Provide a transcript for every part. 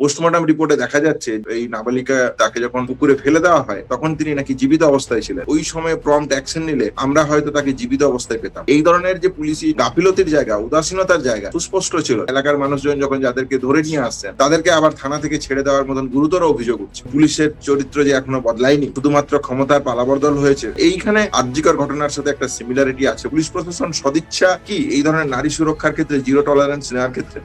Post-mortem রিপোর্টে দেখা যাচ্ছে এই নাবালিকা তাকে যখন পুকুরে ফেলে দেওয়া হয় তখন তিনি নাকি জীবিত অবস্থায় ছিলেন। ওই সময় প্রম্পট অ্যাকশন নিলে আমরা হয়তো তাকে জীবিত অবস্থায় পেতাম। এই ধরনের যে পুলিশি গাফিলতির জায়গা, উদাসীনতার জায়গা সুস্পষ্ট ছিল। এলাকার মানুষজন যখন যাদেরকে ধরে নিয়ে আসছেন তাদেরকে আবার থানা থেকে ছেড়ে দেওয়ার মতন গুরুতর অভিযোগ উঠছে। পুলিশের চরিত্র যে এখনো বদলায়নি, শুধুমাত্র ক্ষমতার পালাবদল হয়েছে। এইখানে আরজিকর ঘটনার সাথে একটা সিমিলারিটি আছে। পুলিশ প্রশাসন সদিচ্ছা কি এই ধরনের নারী সুরক্ষার ক্ষেত্রে জিরো টলারেন্স নেওয়ার ক্ষেত্রে?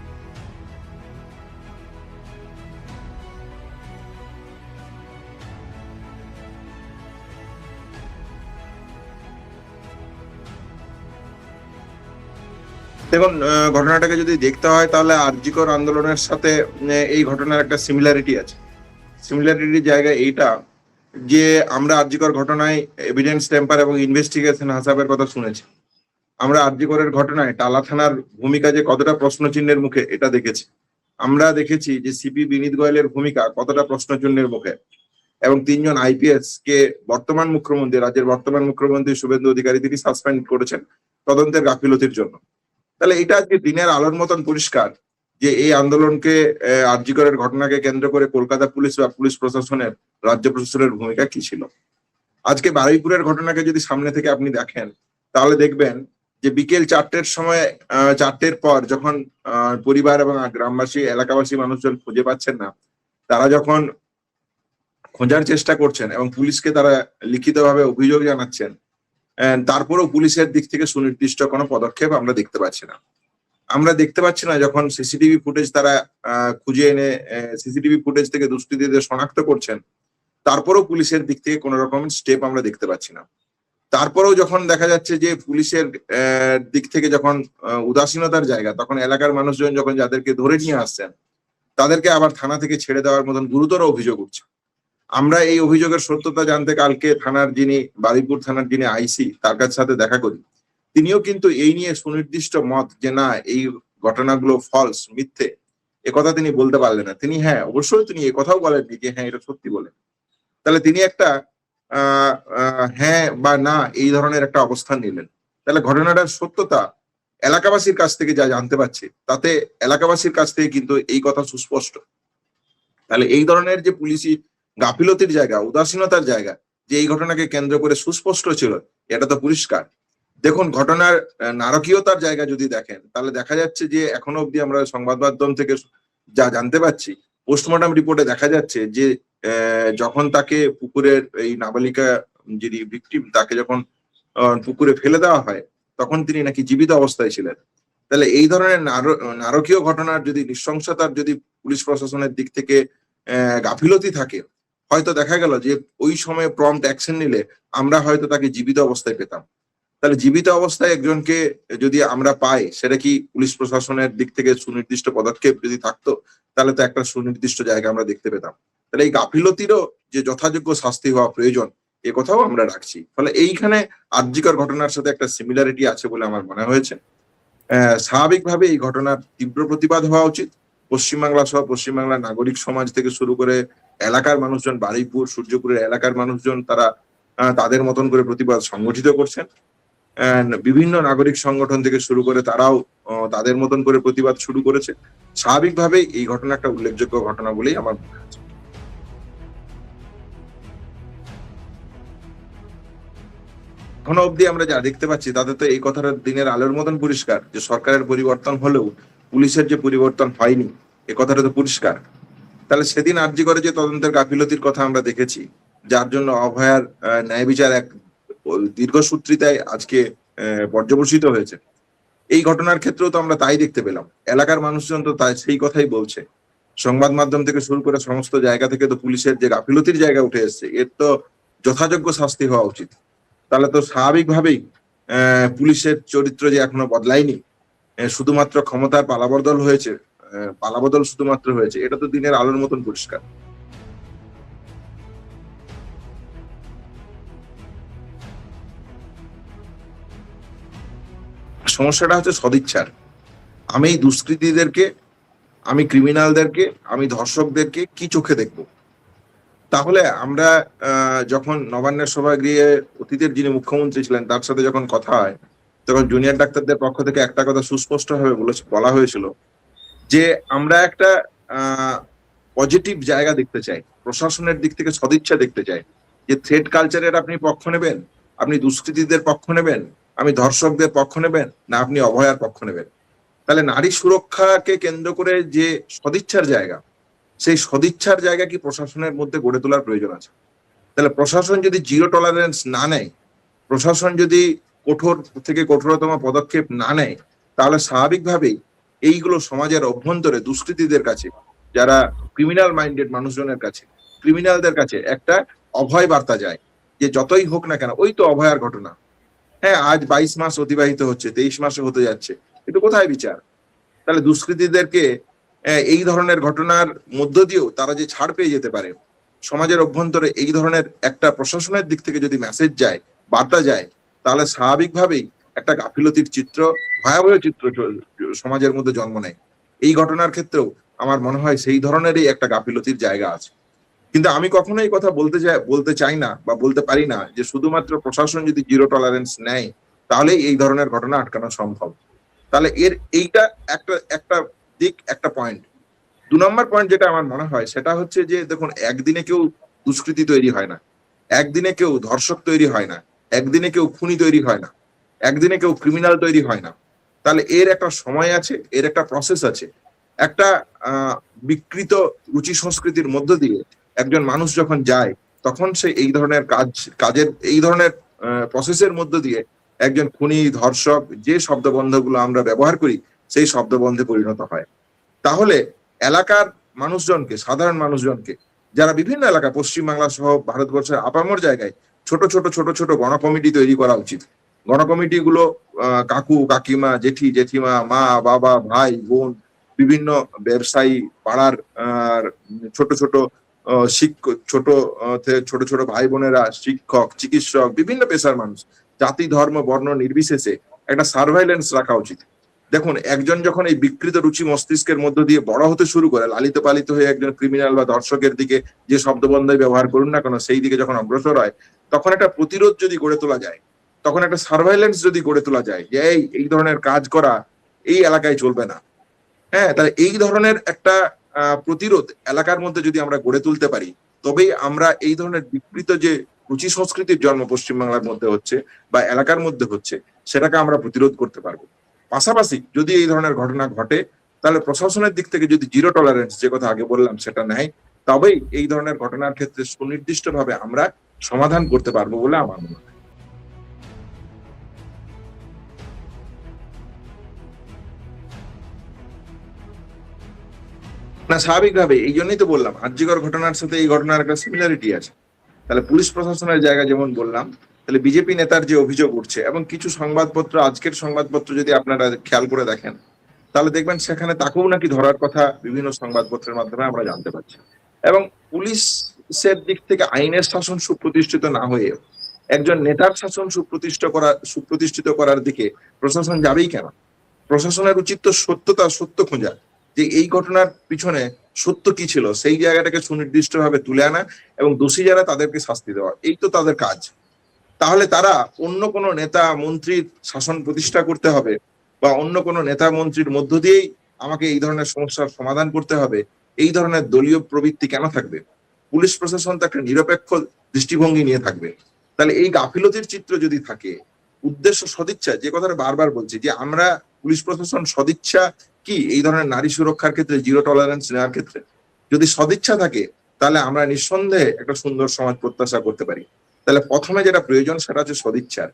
দেখুন, ঘটনাটাকে যদি দেখতে হয় তাহলে আরজিকর আন্দোলনের সাথে এই ঘটনার একটা সিমিলারিটি আছে। সিমিলারিটির জায়গা এইটা যে আমরা আরজিকর ঘটনায় এভিডেন্স টেম্পার এবং ইনভেস্টিগেশন হাসাবের কথা শুনেছি। আমরা আরজিকরের ঘটনায় টালা থানার ভূমিকা যে কতটা প্রশ্নচিহ্নের মুখে এটা দেখেছি। আমরা দেখেছি যে সিপি বিনীত গোয়েলের ভূমিকা কতটা প্রশ্নচিহ্নের মুখে, এবং ৩ জন আইপিএস কে বর্তমান মুখ্যমন্ত্রী, রাজ্যের বর্তমান মুখ্যমন্ত্রী শুভেন্দু অধিকারী তিনি সাসপেন্ড করেছেন তদন্তের গাফিলতির জন্য। তাহলে এটা আজকে দিনের আলোর মতন পরিষ্কার যে এই আন্দোলনকে, আরজিকরের ঘটনাকে কেন্দ্র করে কলকাতা পুলিশ বা পুলিশ প্রশাসনের, রাজ্য প্রশাসনের ভূমিকা কি ছিল। আজকে বারুইপুরের ঘটনাকে যদি সামনে থেকে আপনি দেখেন তাহলে দেখবেন যে বিকেল 4টের সময়, 4টের পর যখন পরিবার এবং গ্রামবাসী, এলাকাবাসী মানুষজন খুঁজে পাচ্ছেন না, তারা যখন খোঁজার চেষ্টা করছেন এবং পুলিশকে তারা লিখিতভাবে অভিযোগ জানাচ্ছেন, তারপরেও পুলিশের দিক থেকে সুনির্দিষ্ট কোনো পদক্ষেপ আমরা দেখতে পাচ্ছি না। আমরা দেখতে পাচ্ছি না যখন সিসিটিভি ফুটেজ তারা খুঁজে এনে সিসিটিভি ফুটেজ থেকে দুষ্কৃতীদের শনাক্ত করছেন, তারপরেও পুলিশের দিক থেকে কোনো রকম স্টেপ আমরা দেখতে পাচ্ছি না। তারপরেও যখন দেখা যাচ্ছে যে পুলিশের দিক থেকে যখন উদাসীনতার জায়গা, তখন এলাকার মানুষজন যখন যাদেরকে ধরে নিয়ে আসছেন তাদেরকে আবার থানা থেকে ছেড়ে দেওয়ার মতন গুরুতর অভিযোগ উঠছে। আমরা এই অভিযোগের সত্যতা জানতে কালকে থানার যিনি, বারুইপুর থানার যিনি আইসি, তার কাছে সাথে দেখা করি। তিনিও কিন্তু এই নিয়ে সুনির্দিষ্ট মত যে না, এই ঘটনাগুলো ফলস, মিথ্যে, একথা তিনি বলতে পারলেন না। তিনি অবশ্যই তিনি একথাও বলেননি যে হ্যাঁ এটা সত্যি বলে। তাহলে তিনি একটা হ্যাঁ বা না এই ধরনের একটা অবস্থান নিলেন। তাহলে ঘটনাটার সত্যতা এলাকাবাসীর কাছ থেকে যা জানতে পারছি, তাতে এলাকাবাসীর কাছ থেকে কিন্তু এই কথা সুস্পষ্ট। তাহলে এই ধরনের যে পুলিশি গাফিলতির জায়গা, উদাসীনতার জায়গা যে এই ঘটনাকে কেন্দ্র করে সুস্পষ্ট ছিল, এটা তো পরিষ্কার। দেখুন, ঘটনার নারকীয়তার জায়গা যদি দেখেন তাহলে দেখা যাচ্ছে যে এখনো অব্দি আমরা সংবাদ মাধ্যম থেকে যা জানতে পারছি, পোস্টমর্টম রিপোর্টে দেখা যাচ্ছে যে যখন তাকে পুকুরের, এই নাবালিকা যিনি ভিকটিম, তাকে যখন পুকুরে ফেলে দেওয়া হয় তখন তিনি নাকি জীবিত অবস্থায় ছিলেন। তাহলে এই ধরনের নারকীয় ঘটনার যদি, নৃশংসতার যদি পুলিশ প্রশাসনের দিক থেকে গাফিলতি থাকে, হয়তো দেখা গেল যে ওই সময়ে প্রম্পট অ্যাকশন নিলে আমরা হয়তো তাকে জীবিত অবস্থায় পেতাম। তাহলে জীবিত অবস্থায় একজনকে যদি আমরা পাই, সেটা কি পুলিশ প্রশাসনের দিক থেকে সুনির্দিষ্ট পদক্ষেপ যদি থাকতো, তাহলে তো একটা সুনির্দিষ্ট জায়গা আমরা দেখতে পেতাম। তাহলে এই গাফিলতিরও যে যথাযোগ্য শাস্তি হওয়া প্রয়োজন, এ কথাও আমরা রাখছি। ফলে এইখানে আরজিকর ঘটনার সাথে একটা সিমিলারিটি আছে বলে আমার মনে হয়েছে। স্বাভাবিকভাবে এই ঘটনার তীব্র প্রতিবাদ হওয়া উচিত। পশ্চিমবাংলা সহ পশ্চিমবাংলার নাগরিক সমাজ থেকে শুরু করে এলাকার মানুষজন, বারুইপুর, সূর্যপুরের এলাকার মানুষজন, তারা তাদের মতন করে প্রতিবাদ সংগঠিত করছেন। বিভিন্ন নাগরিক সংগঠন থেকে শুরু করে তারাও তাদের মতন করে প্রতিবাদ শুরু করেছে। স্বাভাবিকভাবেই এই ঘটনা একটা উল্লেখযোগ্য ঘটনা বলেই আমার মনে হয়েছে। এখনো অব্দি আমরা যা দেখতে পাচ্ছি তাতে তো এই কথাটা দিনের আলোর মতন পরিষ্কার যে সরকারের পরিবর্তন হলেও পুলিশের যে পরিবর্তন হয়নি, এ কথাটা তো পরিষ্কার। তাহলে সেদিন আরজি করে যে তদন্তের গাফিলতির কথা আমরা দেখেছি, যার জন্য অভয়ার ন্যায় বিচার এক দীর্ঘসূত্রিতায় আজকে পর্যবসিত হয়েছে, এই ঘটনার ক্ষেত্রেও তো আমরা তাই দেখতে পেলাম। এলাকার মানুষজন তো তাই সেই কথাই বলছে। সংবাদ মাধ্যম থেকে শুরু করে সমস্ত জায়গা থেকে তো পুলিশের যে গাফিলতির জায়গা উঠে এসছে, এর তো যথাযোগ্য শাস্তি হওয়া উচিত। তাহলে তো স্বাভাবিকভাবেই পুলিশের চরিত্র যে এখনো বদলায়নি, শুধুমাত্র ক্ষমতার পালাবদল হয়েছে, পালাবদল শুধুমাত্র হয়েছে, এটা তো দিনের আলোর মতন পরিষ্কার। সমস্যাটা হচ্ছে সদিচ্ছার। আমি দুষ্কৃতীদেরকে, আমি ক্রিমিনালদেরকে, আমি ধর্ষকদেরকে কি চোখে দেখবো? তাহলে আমরা যখন নবান্নের সভাগৃহে অতীতের যিনি মুখ্যমন্ত্রী ছিলেন তার সাথে যখন কথা হয়, তখন জুনিয়র ডাক্তারদের পক্ষ থেকে একটা কথা সুস্পষ্টভাবে বলা হয়েছিল যে আমরা একটা পজিটিভ জায়গা দেখতে চাই, প্রশাসনের দিক থেকে সদিচ্ছা দেখতে চাই, যে থ্রেড কালচারের আপনি পক্ষ নেবেন, আপনি দুষ্কৃতীদের পক্ষ নেবেন, আমি ধর্ষকদের পক্ষ নেবেন, না আপনি অভয়ার পক্ষ নেবেন। তাহলে নারী সুরক্ষাকে কেন্দ্র করে যে সদিচ্ছার জায়গা, সেই সদিচ্ছার জায়গা কি প্রশাসনের মধ্যে গড়ে তোলার প্রয়োজন আছে। তাহলে প্রশাসন যদি জিরো টলারেন্স না নেয়, প্রশাসন যদি কঠোর থেকে কঠোরতম পদক্ষেপ না নেয়, তাহলে স্বাভাবিকভাবেই এইগুলো সমাজের অভ্যন্তরে দুষ্কৃতীদের কাছে, যারা ক্রিমিনাল মাইন্ডেড মানুষজনের কাছে, ক্রিমিনালদের কাছে একটা অভয় বার্তা যায়, যে যতই হোক না কেন, ওই তো অভয়ার ঘটনা, হ্যাঁ আজ 22 মাস অতিবাহিত হচ্ছে, 23 মাসে হতে যাচ্ছে, কিন্তু কোথায় বিচার। তাহলে দুষ্কৃতীদেরকে এই ধরনের ঘটনার মধ্য দিয়েও তারা যে ছাড় পেয়ে যেতে পারে, সমাজের অভ্যন্তরে এই ধরনের একটা প্রশাসনের দিক থেকে যদি মেসেজ যায়, বার্তা যায়, তাহলে স্বাভাবিকভাবেই একটা গাফিলতির চিত্র, ভয়াবহ চিত্র সমাজের মধ্যে জন্ম নেয়। এই ঘটনার ক্ষেত্রেও আমার মনে হয় সেই ধরনেরই একটা গাফিলতির জায়গা আছে। কিন্তু আমি কখনোই কথা বলতে চাই না বা বলতে পারি না যে শুধুমাত্র প্রশাসন যদি জিরো টলারেন্স নেয় তাহলেই এই ধরনের ঘটনা আটকানো সম্ভব। তাহলে এইটা একটা একটা দিক, একটা পয়েন্ট। 2 নম্বর পয়েন্ট যেটা আমার মনে হয় সেটা হচ্ছে যে দেখুন, একদিনে কেউ দুষ্কৃতী তৈরি হয় না, একদিনে কেউ ধর্ষক তৈরি হয় না, একদিনে কেউ খুনি তৈরি হয় না, একদিনে কেউ ক্রিমিনাল তৈরি হয় না। তাহলে এর একটা সময় আছে, এর একটা প্রসেস আছে। একটা বিকৃত রুচি সংস্কৃতির মধ্য দিয়ে একজন মানুষ যখন যায়, তখন সে এই ধরনের কাজের এই ধরনের প্রসেসের মধ্য দিয়ে একজন খুনি, ধর্ষক, যে শব্দবন্ধগুলো আমরা ব্যবহার করি সেই শব্দবন্ধে পরিণত হয়। তাহলে এলাকার মানুষজনকে, সাধারণ মানুষজনকে, যারা বিভিন্ন এলাকা, পশ্চিমবাংলা সহ ভারতবর্ষের আপামর জায়গায় ছোট ছোট ছোট ছোট গণকমিটি তৈরি করা উচিত। গণকমিটি গুলো কাকু, কাকিমা, জেঠি, জেঠিমা, মা, বাবা, ভাই, বোন, বিভিন্ন ব্যবসায়ী, পাড়ার ছোট ছোট শিক্ষক, ছোট ছোট ভাই বোনেরা, শিক্ষক, চিকিৎসক, বিভিন্ন পেশার মানুষ, জাতি, ধর্ম, বর্ণ নির্বিশেষে একটা সার্ভাইলেন্স রাখা উচিত। দেখুন, একজন যখন এই বিকৃত রুচি মস্তিষ্কের মধ্য দিয়ে বড় হতে শুরু করে, লালিত পালিত হয়ে একজন ক্রিমিনাল বা দর্শকের দিকে যে শব্দবন্ধই ব্যবহার করুন না কেন সেই দিকে যখন অগ্রসর হয়, তখন একটা প্রতিরোধ যদি গড়ে তোলা যায়, তখন একটা সার্ভাইলেন্স যদি গড়ে তোলা যায় যে এই ধরনের কাজ করা এই এলাকায় চলবে না, হ্যাঁ, তাহলে এই ধরনের একটা প্রতিরোধ এলাকার মধ্যে যদি আমরা গড়ে তুলতে পারি, তবেই আমরা এই ধরনের বিকৃত যে রুচি সংস্কৃতির জন্ম পশ্চিমবাংলার মধ্যে হচ্ছে বা এলাকার মধ্যে হচ্ছে, সেটাকে আমরা প্রতিরোধ করতে পারবো। পাশাপাশি যদি এই ধরনের ঘটনা ঘটে, তাহলে প্রশাসনের দিক থেকে যদি জিরো টলারেন্স, যে কথা আগে বললাম, সেটা নেয়, তবেই এই ধরনের ঘটনার ক্ষেত্রে সুনির্দিষ্টভাবে আমরা সমাধান করতে পারবো বলে আমার মনে হয়। না, স্বাভাবিকভাবে এই জন্যই তো বললাম আরজিকর ঘটনার সাথে এই ঘটনার একটা সিমিলারিটি আছে। তাহলে পুলিশ প্রশাসনের জায়গা যেমন বললাম, তাহলে বিজেপি নেতার যে অভিযোগ উঠছে, এবং কিছু সংবাদপত্র, আজকের সংবাদপত্র যদি আপনারা খেয়াল করে দেখেন, তাহলে দেখবেন সেখানে তাকেও নাকি ধরার কথা বিভিন্ন সংবাদপত্রের মাধ্যমে আমরা জানতে পারছি। এবং পুলিশের দিক থেকে আইনের শাসন সুপ্রতিষ্ঠিত না হয়ে একজন নেতার শাসন সুপ্রতিষ্ঠিত করার দিকে প্রশাসন যাবেই কেন? প্রশাসনের উচিত তো সত্য খোঁজা, যে এই ঘটনার পিছনে সত্য কি ছিল সেই জায়গাটাকে সুনির্দিষ্টভাবে তুলে আনা এবং দোষী যারা তাদেরকে শাস্তি দেওয়া, এই তো তাদের কাজ। তাহলে তারা অন্য কোনো নেতা মন্ত্রীর শাসন প্রতিষ্ঠা করতে হবে বা অন্য কোনো নেতা মন্ত্রীর মধ্য দিয়েই আমাকে এই ধরনের সমস্যার সমাধান করতে হবে, এই ধরনের দলীয় প্রবৃত্তি কেন থাকবে? পুলিশ প্রশাসন তো একটা নিরপেক্ষ দৃষ্টিভঙ্গি নিয়ে থাকবে। তাহলে এই গাফিলতির চিত্র যদি থাকে, উদ্দেশ্য সদিচ্ছা, যে কথাটা বারবার বলছি যে আমরা পুলিশ প্রশাসন সদিচ্ছা কি এই ধরনের নারী সুরক্ষার ক্ষেত্রে জিরো টলারেন্স নেওয়ার ক্ষেত্রে যদি সদিচ্ছা থাকে, তাহলে আমরা নিঃসন্দেহে একটা সুন্দর সমাজ প্রত্যাশা করতে পারি। তাহলে প্রথমে যেটা প্রয়োজন সেটা হচ্ছে সদিচ্ছার।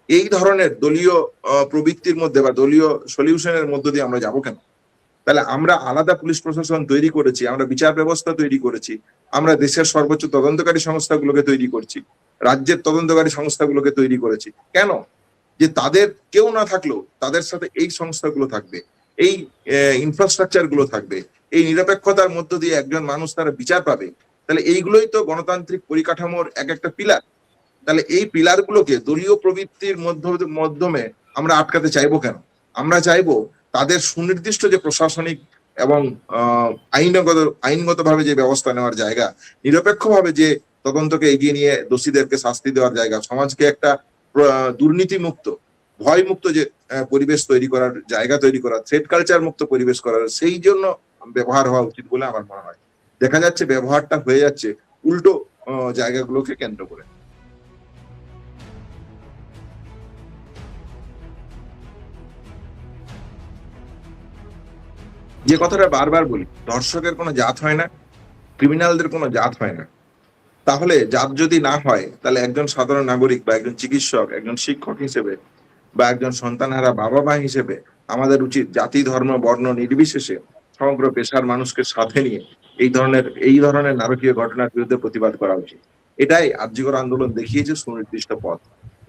এই ধরনের দলীয় প্রবৃত্তির মধ্যে বা দলীয় সলিউশনের মধ্য দিয়ে আমরা যাবো কেন? তাহলে আমরা আলাদা পুলিশ প্রশাসন তৈরি করেছি, আমরা বিচার ব্যবস্থা তৈরি করেছি, আমরা দেশের সর্বোচ্চ তদন্তকারী সংস্থাগুলোকে তৈরি করছি, রাজ্যের তদন্তকারী সংস্থাগুলোকে তৈরি করেছি কেন? যে তাদের কেউ না থাকলেও তাদের সাথে এই সংস্থাগুলো থাকবে, এই ইনফ্রাস্ট্রাকচার গুলো থাকবে, এই নিরপেক্ষতার মধ্য দিয়ে একজন মানুষ তারা বিচার পাবে। তাহলে এইগুলোই তো গণতান্ত্রিক পরিকাঠামোর এক একটা পিলার। তাহলে এই পিলার গুলোকে দলীয় প্রবৃত্তির মাধ্যমে আমরা আটকাতে চাইবো কেন? আমরা চাইবো তাদের সুনির্দিষ্ট যে প্রশাসনিক এবং আইনগতভাবে যে ব্যবস্থা নেওয়ার জায়গা, নিরপেক্ষভাবে যে তদন্তকে এগিয়ে নিয়ে দোষীদেরকে শাস্তি দেওয়ার জায়গা, সমাজকে একটা দুর্নীতি মুক্ত, ভয় মুক্ত যে পরিবেশ তৈরি করার জায়গা তৈরি করা, থ্রেড কালচার মুক্ত পরিবেশ করার, সেই জন্য ব্যবহার হওয়া উচিত বলে আমার মনে হয়। দেখা যাচ্ছে ব্যবহারটা হয়ে যাচ্ছে উল্টো জায়গাগুলোকে কেন্দ্র করে। যে কথাটা বারবার বলি, ধর্ষকের কোনো জাত হয় না, ক্রিমিনালদের কোনো জাত হয় না। তাহলে জাত যদি না হয়, তাহলে একজন সাধারণ নাগরিক বা একজন চিকিৎসক, একজন শিক্ষক হিসেবে বা একজন সন্তানহারা বাবা মা হিসেবে আমাদের উচিত জাতি ধর্ম বর্ণ নির্বিশেষে সমগ্র পেশার মানুষকে সাথে নিয়ে এই ধরনের নারকীয় ঘটনার বিরুদ্ধে প্রতিবাদ করা উচিত। এটাই আরজিকর আন্দোলন দেখিয়েছে সুনির্দিষ্ট পথ।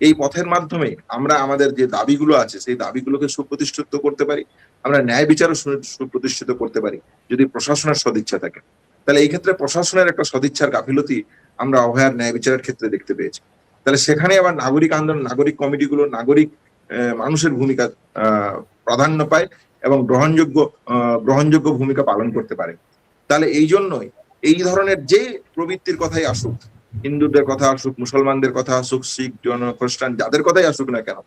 এই পথের মাধ্যমে আমরা আমাদের যে দাবিগুলো আছে সেই দাবিগুলোকে সুপ্রতিষ্ঠিত করতে পারি, আমরা ন্যায় বিচারও সুপ্রতিষ্ঠিত করতে পারি যদি প্রশাসনের সদিচ্ছা থাকে। তাহলে এই ক্ষেত্রে প্রশাসনের একটা সদিচ্ছার গাফিলতি আমরা অভয়ার ন্যায় বিচারের ক্ষেত্রে দেখতে পেয়েছি। তাহলে সেখানে আবার নাগরিক আন্দোলন, নাগরিক কমিটিগুলো, নাগরিক মানুষের ভূমিকা প্রাধান্য পায় এবং গ্রহণযোগ্য ভূমিকা পালন করতে পারে। তাহলে এই জন্যই এই ধরনের যে প্রবৃত্তির কথাই আসুক, হিন্দুদের কথা আসুক, মুসলমানদের কথা আসুক, শিখ খ্রিস্টান যাদের কথাই আসুক না কেন,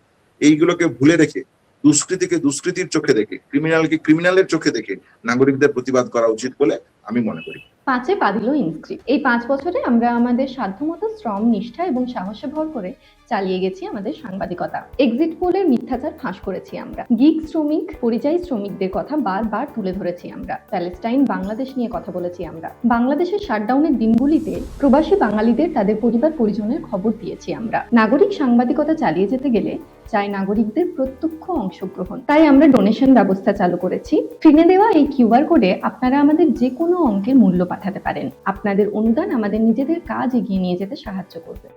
এইগুলোকে ভুলে রেখে দুষ্কৃতিকে দুষ্কৃতির চোখে দেখে, ক্রিমিনালকে ক্রিমিনালের চোখে দেখে নাগরিকদের প্রতিবাদ করা উচিত বলে আমি মনে করি। 5 পা দিল ইনস্ক্রিপ্ট। এই 5 বছরে আমরা আমাদের সাধ্যমতো শ্রম, নিষ্ঠা এবং সাহসে ভর করে চালিয়ে গেছি আমাদের সাংবাদিকতা। এক্সিট পোলের মিথ্যাচার ফাঁস করেছি আমরা। গিগ শ্রমিক, পরিযায়ী শ্রমিকদের কথা বারবার তুলে ধরেছি আমরা। প্যালেস্টাইন, বাংলাদেশ নিয়ে কথা বলেছি আমরা। বাংলাদেশের শাটডাউনের দিনগুলিতে প্রবাসী বাঙালিদের তাদের পরিবার পরিজনের খবর দিয়েছি আমরা। নাগরিক সাংবাদিকতা চালিয়ে যেতে গেলে চাই নাগরিকদের প্রত্যক্ষ অংশগ্রহণ। তাই আমরা ডোনেশন ব্যবস্থা চালু করেছি। স্ক্রিনে দেওয়া এই কিউআর কোডে আপনারা আমাদের যে কোনো অঙ্কের মূল্য পাঠাতে পারেন। আপনাদের অনুদান আমাদের নিজেদের কাজ এগিয়ে নিয়ে যেতে সাহায্য করবে।